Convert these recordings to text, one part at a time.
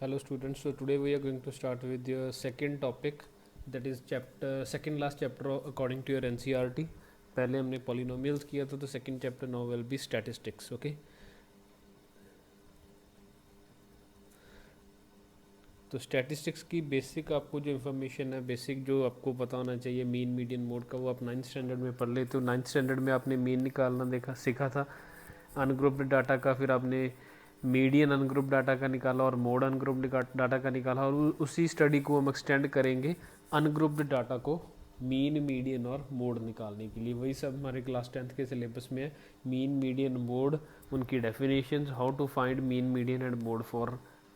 Hello students, so today we are going to start with your second topic, that is chapter second last chapter according to your NCERT. पहले हमने polynomials किया था, तो second chapter now will be statistics. Okay, तो statistics की basic आपको जो information है, बेसिक जो आपको पता होना चाहिए मीन मीडियन मोड का, वो आप 9th स्टैंडर्ड में पढ़ लेते हो। 9th स्टैंडर्ड में आपने मीन निकालना देखा सीखा था, अनग्रुप्ड डाटा का, फिर आपने मीडियन अनग्रुप डाटा का निकाला और मोड अनग्रुप्ड डाटा का निकाला, और उसी स्टडी को हम एक्सटेंड करेंगे अनग्रुप्ड डाटा को मीन मीडियन और मोड निकालने के लिए। वही सब हमारे क्लास 10th के सिलेबस में है। मीन मीडियन मोड, उनकी definitions, how to find mean median and mode for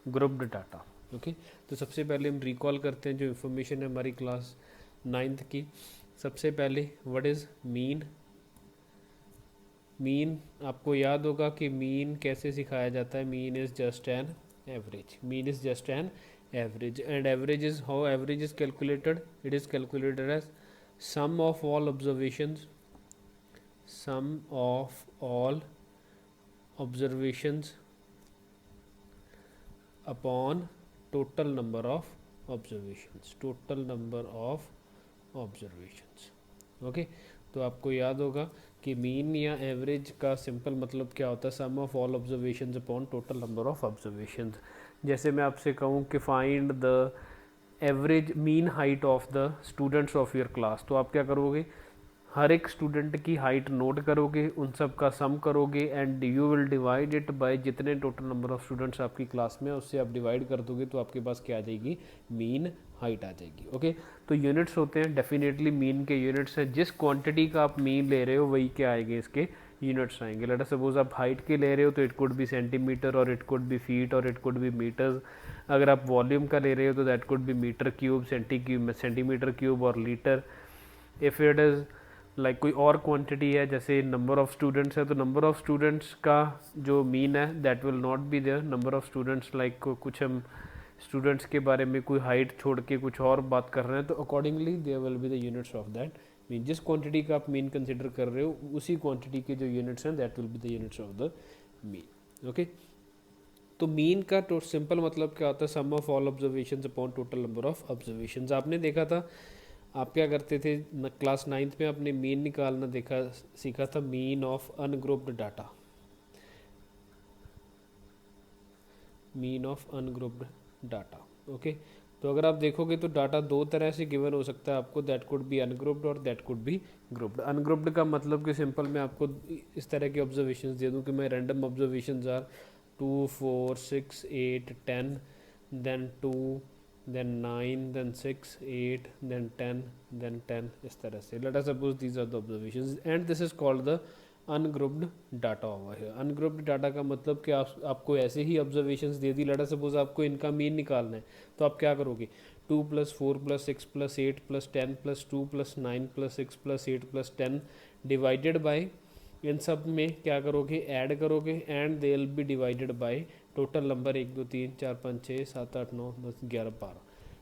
grouped data. Okay, तो सबसे पहले हम रिकॉल करते हैं जो इन्फॉर्मेशन है हमारी क्लास 9th की। सबसे पहले व्हाट इज़ मीन। मीन आपको याद होगा कि मीन कैसे सिखाया जाता है। Mean is just an average, mean is just an average, and average is how average is calculated. It is calculated as sum of all observations, sum of all observations upon total number of observations, total number of observations. Okay, तो आपको याद होगा कि mean या average का simple मतलब क्या होता है, sum of all observations upon total number of observations. जैसे मैं आपसे कहूँ कि find the average mean height of the students of your class, तो आप क्या करोगे, हर एक स्टूडेंट की हाइट नोट करोगे, उन सब का सम करोगे, and you will divide it by जितने टोटल नंबर ऑफ स्टूडेंट्स आपकी क्लास में है उससे आप डिवाइड कर दोगे, तो आपके पास क्या आ जाएगी, मीन हाइट आ जाएगी। ओके, तो यूनिट्स होते हैं, डेफिनेटली मीन के यूनिट्स हैं। जिस क्वांटिटी का आप मीन ले रहे हो वही क्या आएंगे, इसके यूनिट्स आएंगे। लेट अस सपोज आप हाइट के ले रहे हो तो इट कुड बी सेंटीमीटर, और इट कुड बी फीट, और इट कुड बी मीटर्स। अगर आप वॉल्यूम का ले रहे हो तो that could be metre cube, centimetre cube और litre. If it is like कोई और क्वांटिटी है, जैसे नंबर ऑफ स्टूडेंट्स है, तो नंबर ऑफ स्टूडेंट्स का जो मीन है that will not be there. Number of students like कुछ हम स्टूडेंट्स के बारे में कोई हाइट छोड़ के कुछ और बात कर रहे हैं, तो accordingly there will be the units of that mean. जिस क्वांटिटी का आप मीन कंसिडर कर रहे हो उसी क्वांटिटी के जो यूनिट्स हैं that will be the units of the mean. Okay, तो मीन का तो सिंपल मतलब क्या होता है, sum of all observations upon total number of observations. आपने देखा था, आप क्या करते थे क्लास 9th में, आपने मीन निकालना देखा सीखा था, mean of ungrouped data, mean of ungrouped data. Okay, तो अगर आप देखोगे तो डाटा दो तरह से गिवन हो सकता है आपको, दैट कुड बी अनग्रुप्ड और that could be grouped. Ungrouped का मतलब कि सिंपल मैं आपको इस तरह के ऑब्जर्वेशंस दे दूं कि मैं random observations are 2 4 6 8 10, then 2, then 9, then 6 8, then 10, then 10, इस तरह से। let us suppose these are the observations and this is called the ungrouped data over here। ungrouped data का मतलब कि आपको ऐसे ही observations दे दी, let us suppose आपको इनका मीन निकालना है, तो आप क्या करोगे, 2 + 4 + 6 + 8 + 10 + 2 + 9 + 6 + 8 + 10 डिवाइडेड बाय, इन सब में क्या करोगे, ऐड करोगे, and they will be divided by total number 1 2 3 4 5 6 7 8 9 10 11 12,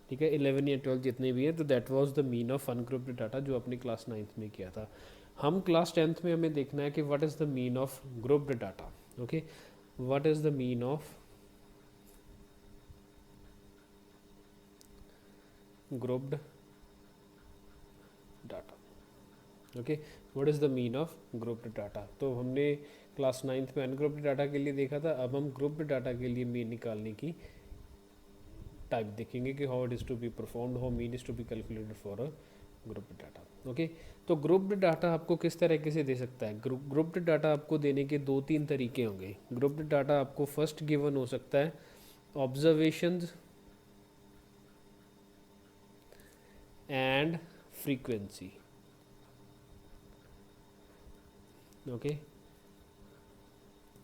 ठीक है, 11 या 12 जितने भी हैं। तो that was the mean of ungrouped data जो अपने क्लास 9th में किया था। हम क्लास 10th में हमें देखना है कि what is the mean of grouped data. Okay, what is the mean of grouped data. Okay, what is the mean of grouped data. तो हमने क्लास 9th में अनग्रुप्ड डाटा के लिए देखा था, अब हम ग्रुप्ड डाटा के लिए मीन निकालने की टाइप देखेंगे कि how it is to be performed, how mean is to be calculated for a grouped data. Okay, तो ग्रुप्ड डाटा आपको किस तरीके से दे सकता है, ग्रुप्ड डाटा आपको देने के 2-3 तरीके होंगे। ग्रुप्ड डाटा आपको फर्स्ट गिवन हो सकता है observations and frequency. Okay,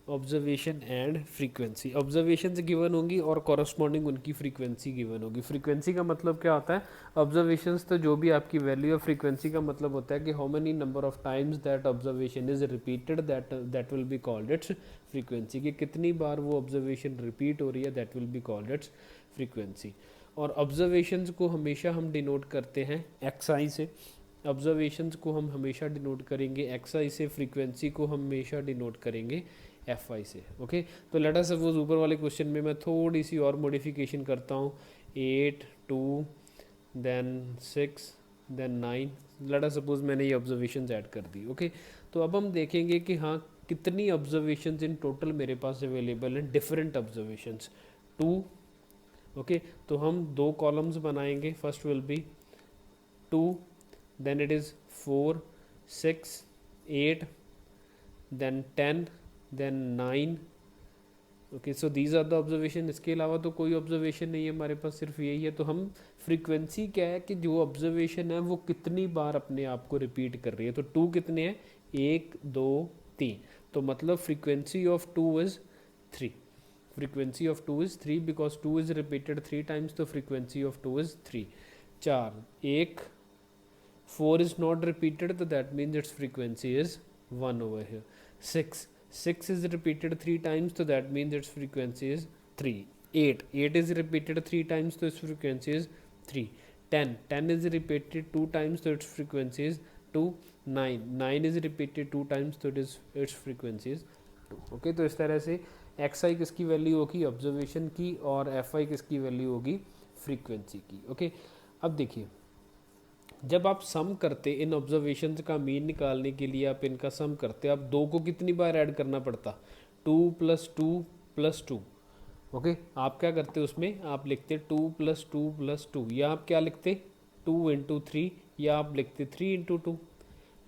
observation and frequency, observation given होंगी और कॉरस्पॉन्डिंग उनकी फ्रीक्वेंसी गिवन होगी। फ्रीक्वेंसी का मतलब क्या होता है, ऑब्जर्वेशंस तो जो भी आपकी वैल्यू है, फ्रीक्वेंसी का मतलब होता है कि how many number of times that observation is repeated, that will be called it's frequency. कि कितनी बार वो ऑब्जर्वेशन रिपीट हो रही है, that will be called it's frequency. और ऑब्जर्वेशंस को हमेशा हम डिनोट करते हैं एक्स आई से, ऑब्जर्वेशंस को हम हमेशा डिनोट करेंगे एक्स आई से, फ्रीक्वेंसी को हम हमेशा डिनोट करेंगे एफ आई से। ओके, तो लेट अस सपोज ऊपर वाले क्वेश्चन में मैं थोड़ी सी और मॉडिफिकेशन करता हूँ, 8 2 then 6 then 9, let us suppose मैंने ये ऑब्जर्वेशंस ऐड कर दी। ओके, तो अब हम देखेंगे कि हाँ कितनी ऑब्जर्वेशंस इन टोटल मेरे पास अवेलेबल हैं, डिफरेंट ऑब्जर्वेशंस 2। ओके, तो हम दो कॉलम्स बनाएंगे, first will be 2, then it is 4 6 8 then 10 then 9। Okay, so these are the observation. इसके अलावा तो कोई ऑब्जर्वेशन नहीं है हमारे पास, सिर्फ यही है। तो हम फ्रीक्वेंसी क्या है कि जो ऑब्जर्वेशन है वो कितनी बार अपने आप को रिपीट कर रही है। तो 2 कितने हैं, 1 2 3, तो मतलब frequency of 2 is 3। Frequency of 2 is 3 because 2 is repeated 3 times, तो frequency of 2 is 3। 4 1 4 is not repeated, so that means its frequency is 1 over here. 6 is repeated 3 times, so that means its frequency is 3. 8 is repeated 3 times, so its frequency is 3. 10 is repeated 2 times, so its frequency is 2. 9 is repeated 2 times, so its frequency is 2. Okay, तो इस तरह से x आई किसकी value होगी, observation की, और F I किसकी value होगी, फ्रीक्वेंसी की। ओके, अब देखिए जब आप सम करते इन ऑब्जर्वेशंस का मीन निकालने के लिए, आप इनका सम करते, आप 2 को कितनी बार ऐड करना पड़ता, 2 + 2 + 2। ओके, आप क्या करते उसमें, आप लिखते 2 + 2 + 2, या आप क्या लिखते 2 × 3, या आप लिखते 3 × 2।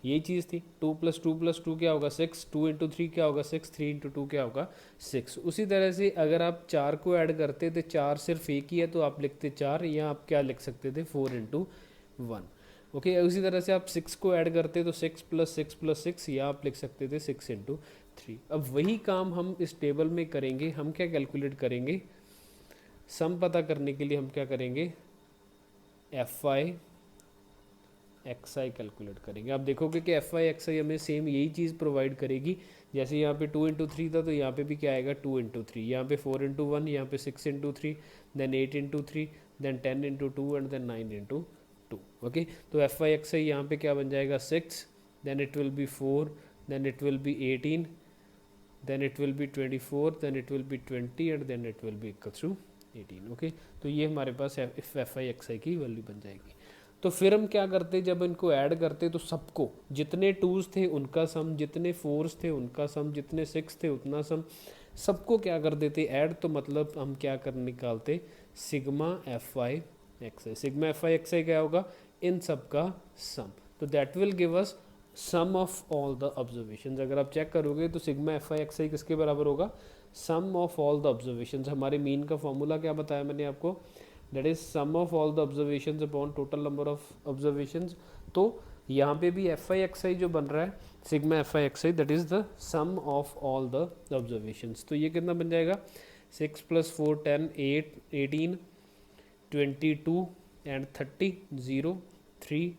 यही चीज़ थी, 2 + 2 + 2 क्या होगा 6, 2 × 3 क्या होगा 6, 3 × 2 क्या होगा 6। उसी तरह से अगर आप 4 को ऐड करते तो 4 सिर्फ एक ही है, तो आप लिखते 4, या आप क्या लिख सकते थे 4 × 1। ओके, उसी तरह से आप 6 को ऐड करते तो 6 + 6 + 6, या आप लिख सकते थे 6 × 3। अब वही काम हम इस टेबल में करेंगे। हम क्या कैलकुलेट करेंगे, सम पता करने के लिए हम क्या करेंगे, F I X I calculate करेंगे। आप देखोगे कि एफ आई एक्स आई हमें सेम यही चीज़ प्रोवाइड करेगी। जैसे यहाँ पे 2 × 3 था, तो यहाँ पे भी क्या आएगा 2 × 3, यहाँ पे 4 × 1, यहाँ पे 6 × 3, then 8 × 3, then 10 × 2 and then 9 × 2। Okay, तो एफ आई एक्स आई यहाँ पे क्या बन जाएगा 6, then it will be 4, then it will be 18, then it will be 24, then it will be 20 and then it will be equals to 18। Okay, तो ये हमारे पास F I X आई की value बन जाएगी। तो फिर हम क्या करते, जब इनको ऐड करते तो सबको, जितने 2s थे उनका सम, जितने 4s थे उनका सम, जितने 6 थे उतना सम, सबको क्या कर देते ऐड। तो मतलब हम क्या कर निकालते, sigma F I X I. Sigma F I X I क्या होगा, इन सब का सम। तो that will give us sum of all the observations. अगर आप चेक करोगे तो sigma F I X I किसके बराबर होगा, sum of all the observations. हमारे मीन का फॉर्मूला क्या बताया मैंने आपको, that is sum of all the observations upon total number of observations. तो यहाँ पे भी एफ आई एक्स आई जो बन रहा है, sigma F I X I, that is the sum of all the observations. तो ये कितना बन जाएगा, 6 + 4 10 8 18 22 एंड 30 0 3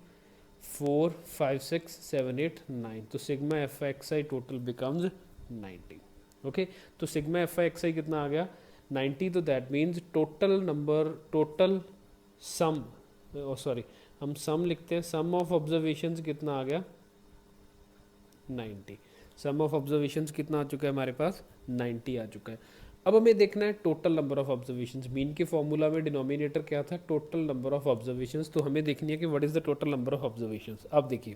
4 5 6 7 8 9। तो sigma F I X I total becomes 90। Okay, तो सिग्मा एफ आई एक्स आई कितना आ गया 90। तो that means total number, total sum, sorry हम सम लिखते हैं, सम ऑफ ऑब्जर्वेशंस कितना आ गया 90। सम ऑफ ऑब्जर्वेशंस कितना आ चुका है हमारे पास 90 आ चुका है। अब हमें देखना है total number of observations. Mean के फॉर्मूला में डिनोमिनेटर क्या था, टोटल नंबर ऑफ ऑब्जर्वेशंस। तो हमें देखनी है कि what is the total number of observations. अब देखिए,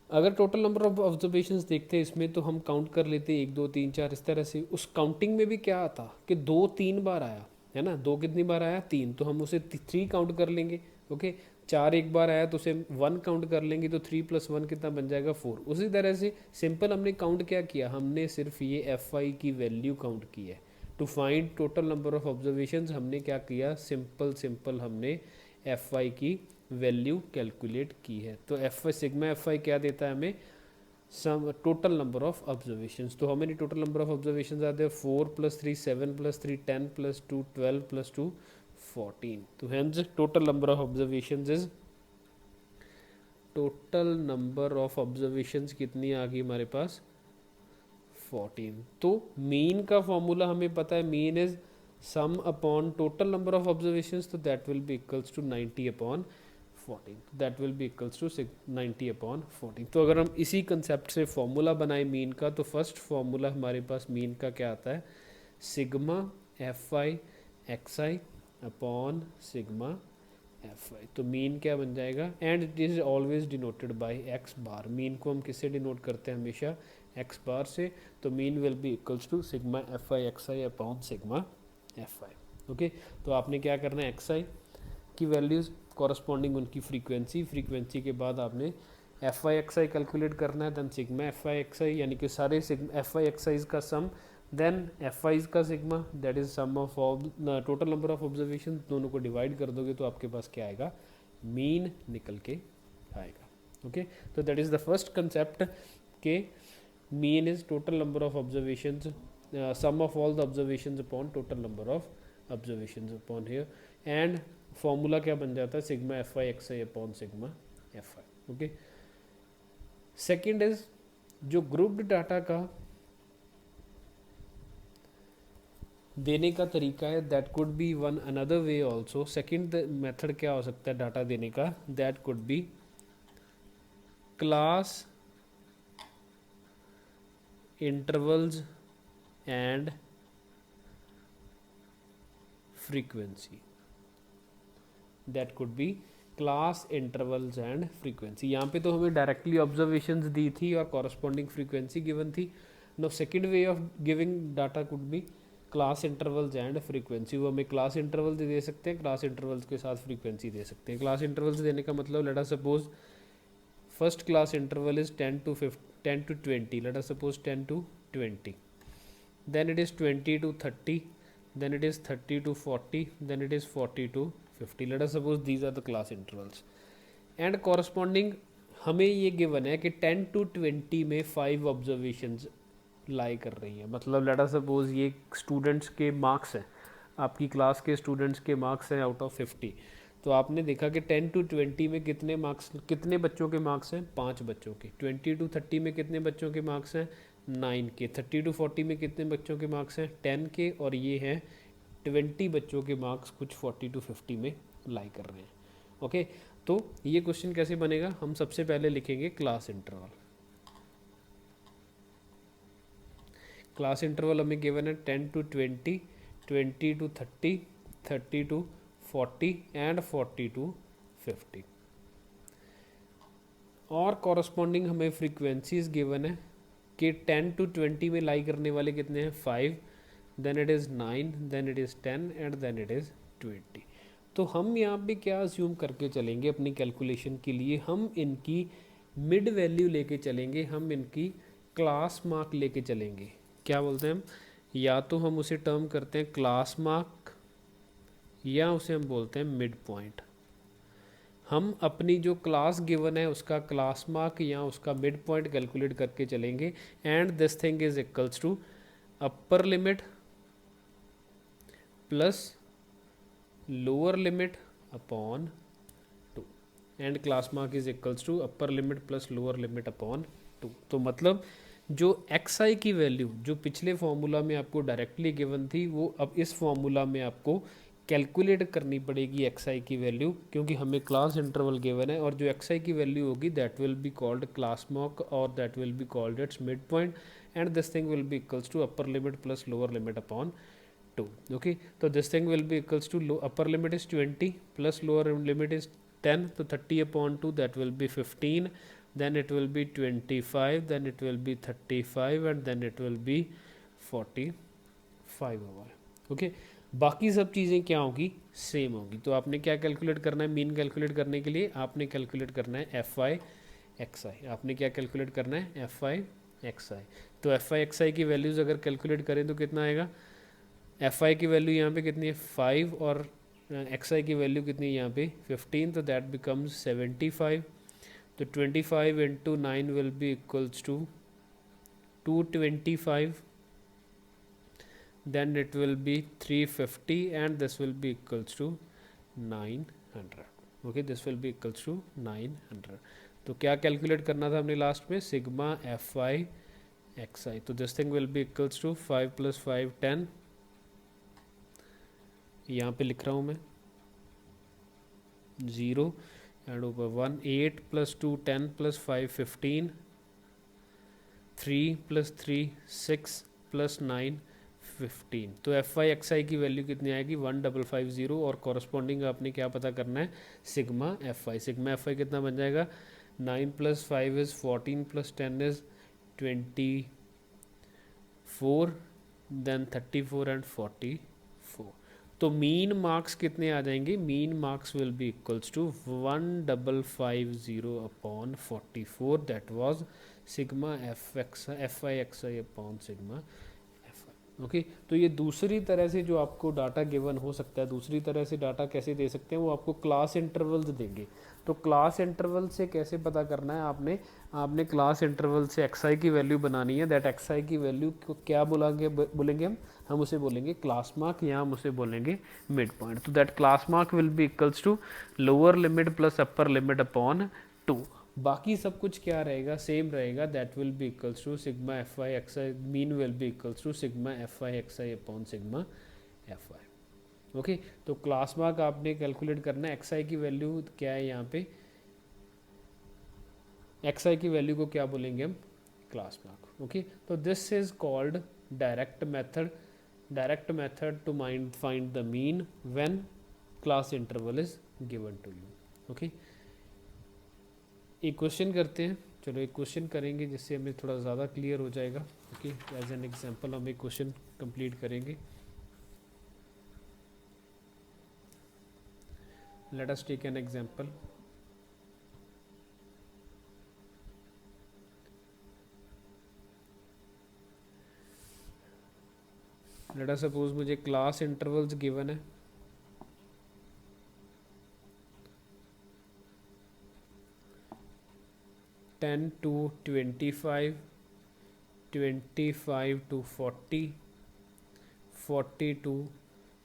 अगर टोटल नंबर ऑफ ऑब्जर्वेशंस देखते हैं इसमें, तो हम काउंट कर लेते हैं 1 2 3 4 इस तरह से। उस काउंटिंग में भी क्या आता कि 2 3 बार आया है ना, 2 कितनी बार आया 3, तो हम उसे 3 काउंट कर लेंगे। ओके, 4 एक बार आया तो उसे 1 काउंट कर लेंगे, तो 3 + 1 कितना बन जाएगा 4। उसी तरह से सिंपल हमने काउंट क्या किया, हमने सिर्फ ये एफ आई की वैल्यू काउंट की है। To find total number of observations हमने क्या किया, सिंपल हमने एफ आई की वैल्यू कैलकुलेट की है। तो एफ आई, सिग्मा एफ आई क्या देता है हमें, sum total number of observations. तो हमें टोटल नंबर ऑफ ऑब्जर्वेशंस आते हैं 4 + 3 7 + 3 10 + 2 12 + 2 14। तो hence total number of observations is, total number of observations कितनी आ गई हमारे पास 14। तो मीन का फॉर्मूला हमें पता है, mean is sum upon total number of observations, तो that will be equals to 90 upon 14, that will be equals to 90 upon 14। तो अगर हम इसी कंसेप्ट से फॉर्मूला बनाए मीन का, तो फर्स्ट फॉर्मूला हमारे पास मीन का क्या आता है, sigma F I X I upon sigma F I. तो मीन क्या बन जाएगा, and it is always denoted by x bar. Mean को हम किससे डिनोट करते हैं, हमेशा एक्स बार से। तो mean will be equals to sigma F I X I upon sigma F I. Okay, तो आपने क्या करना है, एक्स आई की वैल्यूज़ कॉरस्पॉन्डिंग उनकी फ्रीक्वेंसी के बाद आपने F I X I calculate करना है, then sigma F I X I, यानी कि सारे एफ आई एक्स आईज का सम, देन एफ आईज का sigma, that is sum of total number of observation. दोनों को डिवाइड कर दोगे तो आपके पास क्या आएगा, मीन निकल के आएगा। ओके, तो that is the first concept के mean is total number of observations, sum of all the observations upon total number of observations upon here, and formula क्या बन जाता है, sigma F I X I upon sigma F I. Okay, second is जो grouped data का देने का तरीका है, that could be one another way also. Second method क्या हो सकता है डाटा देने का, that could B class intervals and frequency, that could B class intervals and frequency. यहाँ पे तो हमें डायरेक्टली ऑब्जर्वेशंस दी थी और कॉरस्पॉन्डिंग फ्रीक्वेंसी गिवन थी। Now second way of giving data could be class intervals and frequency. वो हमें class intervals दे सकते हैं, क्लास इंटरवल्स के साथ फ्रीक्वेंसी दे सकते हैं। क्लास इंटरवल्स देने का मतलब, late us suppose first class interval is 10 to 20, let us suppose 10 to 20, then it is 20 to 30, then it is 30 to 40, then it is 40 to 50, let us suppose these are the class intervals, and corresponding हमें ये given है कि 10 to 20 में 5 observations लाई कर रही हैं। मतलब late us suppose ये स्टूडेंट्स के मार्क्स हैं, आपकी क्लास के स्टूडेंट्स के मार्क्स हैं आउट ऑफ 50। तो आपने देखा कि 10 to 20 में कितने मार्क्स, कितने बच्चों के मार्क्स हैं, 5 बच्चों के। 20 to 30 में कितने बच्चों के मार्क्स हैं, 9 के। 30 to 40 में कितने बच्चों के मार्क्स हैं, 10 के। और ये हैं 20 बच्चों के मार्क्स कुछ 40 to 50 में लाई कर रहे हैं। ओके, तो ये क्वेश्चन कैसे बनेगा, हम सबसे पहले लिखेंगे क्लास इंटरवल। क्लास इंटरवल हमें गिवन है 10 to 20, 20 to 30, 30 to 40 and 40 to 50। और कॉरस्पॉन्डिंग हमें फ्रीक्वेंसीज गिवन है कि 10 to 20 में लाई करने वाले कितने हैं, 5, then it is 9, then it is 10 and then it is 20। तो हम यहाँ पे क्या अज्यूम करके चलेंगे अपनी कैलकुलेशन के लिए, हम इनकी मिड वैल्यू लेके चलेंगे, हम इनकी क्लास मार्क लेके चलेंगे। क्या बोलते हैं हम, या तो हम उसे टर्म करते हैं क्लास मार्क, या उसे हम बोलते हैं मिड पॉइंट। हम अपनी जो क्लास गिवन है उसका क्लास मार्क या उसका मिड पॉइंट कैलकुलेट करके चलेंगे, and this thing is equals to upper limit plus lower limit upon 2, and class mark is equals to upper limit plus lower limit upon 2। तो मतलब जो x आई की वैल्यू जो पिछले फॉर्मूला में आपको डायरेक्टली गिवन थी, वो अब इस फॉर्मूला में आपको कैलकुलेट करनी पड़ेगी एक्स आई की वैल्यू, क्योंकि हमें क्लास इंटरवल गिवन है। और जो एक्स आई की वैल्यू होगी that will be called class mark, और that will be called its mid point, and this thing will be equals to upper limit plus lower limit upon 2। Okay, तो this thing will be equals to upper limit is 20 plus lower limit is 10, तो 30 upon 2 that will be 15, then it will be 25, then it will be 35 and then it will be 45 होगा। Okay, बाकी सब चीज़ें क्या होगी, same होगी। तो आपने क्या कैलकुलेट करना है, मीन कैलकुलेट करने के लिए आपने कैलकुलेट करना है एफ आई एक्स आई। आपने क्या कैलकुलेट करना है, एफ आई एक्स आई। तो एफ आई एक्स आई की वैल्यूज़ अगर कैलकुलेट करें तो कितना आएगा, एफ आई की वैल्यू यहाँ पे कितनी है 5, और एक्स आई की वैल्यू कितनी है यहाँ पे 15, तो दैट बिकम्स 75। तो 25 into 9 will be equals to 225, then it will be 350 and this will be equals to 900। okay, this will be equals to 900। तो क्या कैलकुलेट करना था हमने लास्ट में, sigma F I X I. तो this thing will be equals to 5 + 5 10, यहाँ पे लिख रहा हूँ मैं 0, एंड ऊपर 1 8 प्लस 2 10 प्लस 5 15 3 प्लस 3 6 प्लस 9 15। तो एफ आई एक्स आई की वैल्यू कितनी आएगी 1550 और कॉरस्पॉन्डिंग आपने क्या पता करना है सिग्मा एफ आई कितना बन जाएगा 9 plus 5 is 14 plus 10 is 24 then 34 and 44। तो मीन मार्क्स कितने आ जाएंगे mean marks will be equals to 1550 upon 44 that was sigma F I X I upon sigma F I. Okay, तो ये दूसरी तरह से जो आपको डाटा गिवन हो सकता है, दूसरी तरह से डाटा कैसे दे सकते हैं वो आपको क्लास इंटरवल्स देंगे। तो क्लास इंटरवल से कैसे पता करना है आपने क्लास इंटरवल से एक्स आई की वैल्यू बनानी है। दैट एक्स आई की वैल्यू को क्या बोलेंगे हम उसे बोलेंगे क्लास मार्क या हम उसे बोलेंगे मिड पॉइंट। तो that class mark will be equals to lower limit plus upper limit upon 2। बाकी सब कुछ क्या रहेगा सेम रहेगा। That will be equals to sigma F I X I mean will be equals to sigma F I X I upon sigma F I. Okay, तो class mark आपने calculate करना है। एक्स आई की वैल्यू क्या है यहाँ पे, एक्स आई की वैल्यू को क्या बोलेंगे हम क्लास मार्क। ओके, तो this is called direct method to find the mean when class interval is given to you. Okay, एक क्वेश्चन करते हैं। चलो एक क्वेश्चन करेंगे जिससे हमें थोड़ा ज़्यादा क्लियर हो जाएगा। ओके, एज एन एग्जांपल हम एक क्वेश्चन कंप्लीट करेंगे। Let us take an example. Let us suppose मुझे क्लास इंटरवल्स गिवन है। Ten to 25, 25 to 40, 40 to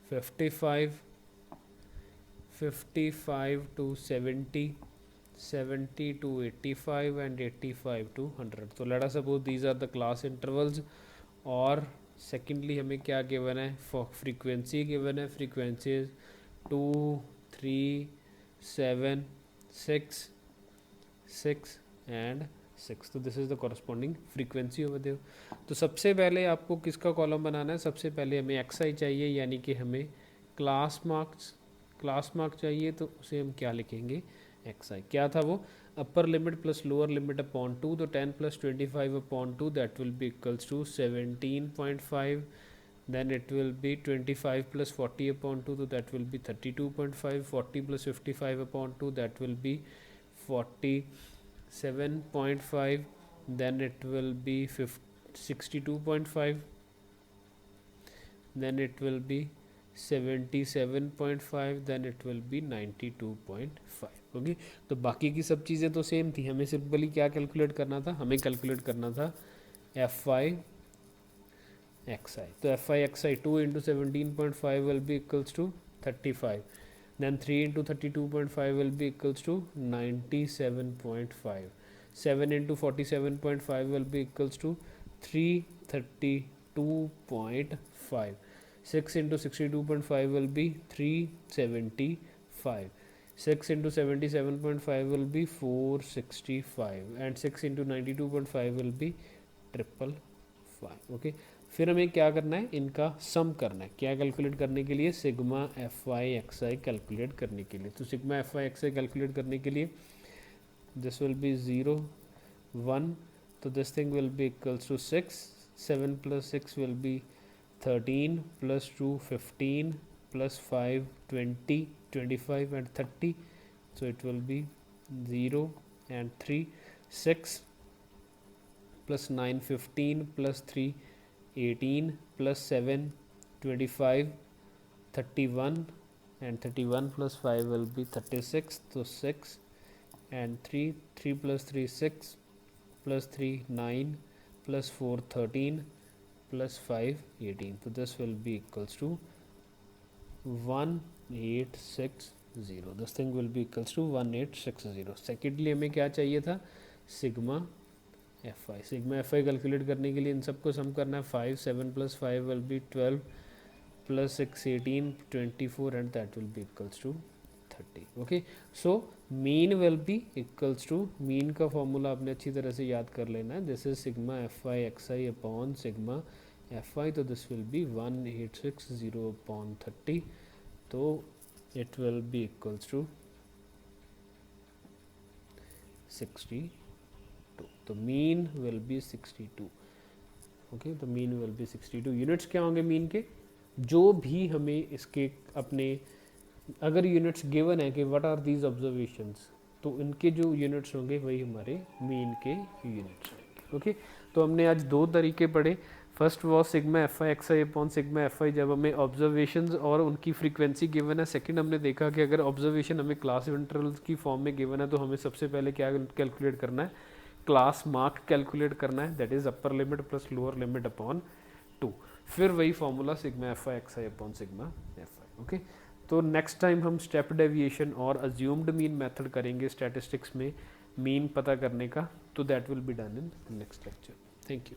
55, 55 to 70, 70 to 85 and 85 to 100। तो let us suppose these are the class intervals। और secondly हमें क्या given है frequency given है। Frequency 2 3 7 6 6 and 6। तो this is the corresponding frequency over there. तो सबसे पहले आपको किसका कॉलम बनाना है, सबसे पहले हमें एक्स आई चाहिए यानी कि हमें क्लास मार्क चाहिए। तो उसे हम क्या लिखेंगे एक्स आई क्या था वो upper limit plus lower limit upon 2। तो 10 plus 25 upon 2 that will be equals to 17.5। then it will be 25 plus 40 upon 2 so that will be 32.5। 40 plus 55 upon 2 that will be 47.5। then it will be 62.5। then it will be 77.5। then it will be 92.5। Okay, तो बाकी की सब चीज़ें तो same थी। हमें simply क्या calculate करना था, हमें कैलकुलेट करना था एफ आई एक्स आई। तो F I X I 2 into 17.5 will be equals to 35। then 3 into 32.5 will be equals to 97.5। 7 into 47.5 will be equals to 332.5। 6 into 62.5 will be 375। 6 into 77.5 will be 465 and 6 into 92.5 will be 555। Okay, फिर हमें क्या करना है, इनका सम करना है। क्या calculate करने के लिए, sigma F I X I calculate करने के लिए। तो sigma F I X I calculate करने के लिए दिस विल बी 0 1। तो this thing will be equals to 6। 7 plus 6 will be 13 plus 2 15 plus 5 20 25 and 30। so it will be 0 and 3। 6 plus 9 15 plus 3 18 plus 7 25 31 and 31 plus 5 will be 36। so 6 and 3 plus 3 6 plus 3 9 plus 4 13 plus 5 18। so this will be equals to 1860। this thing will be equals to 1860। Secondly हमें क्या चाहिए था, sigma F आई। Sigma F आई calculate करने के लिए इन सबको सम करना है। 5 7 plus 5 will be 12 plus 6 18 24 and that will be equals to 30. Okay, so mean will be equals to, mean का फॉर्मूला आपने अच्छी तरह से याद कर लेना है, this is sigma F I X I upon sigma F I, तो दिस विल बी 1860 अपॉन 30, तो it will be equals to 62. तो मीन विल बी 62. ओके, तो मीन विल बी 62. यूनिट्स क्या होंगे मीन के, जो भी हमें इसके अपने, अगर यूनिट्स गिवन है कि व्हाट आर दीज ऑब्जर्वेशंस, तो इनके जो यूनिट्स होंगे वही हमारे मीन के यूनिट्स होंगे. ओके, तो हमने आज दो तरीके पढ़े. First was sigma F I X I upon sigma F आई, जब हमें ऑब्जर्वेशंस और उनकी फ्रीक्वेंसी गिवन है. सेकंड हमने देखा कि अगर ऑब्जर्वेशन हमें क्लास इंटरवल्स की फॉर्म में गिवन है तो हमें सबसे पहले क्या कैलकुलेट करना है, क्लास मार्क कैलकुलेट करना है, that is upper limit plus lower limit upon 2. फिर वही formula sigma F I X I upon sigma F I. Okay, तो नेक्स्ट टाइम हम स्टेप डेविएशन और अज्यूम्ड मीन मेथड करेंगे स्टैटिस्टिक्स में मीन पता करने का, तो that will be done in next lecture. Thank you.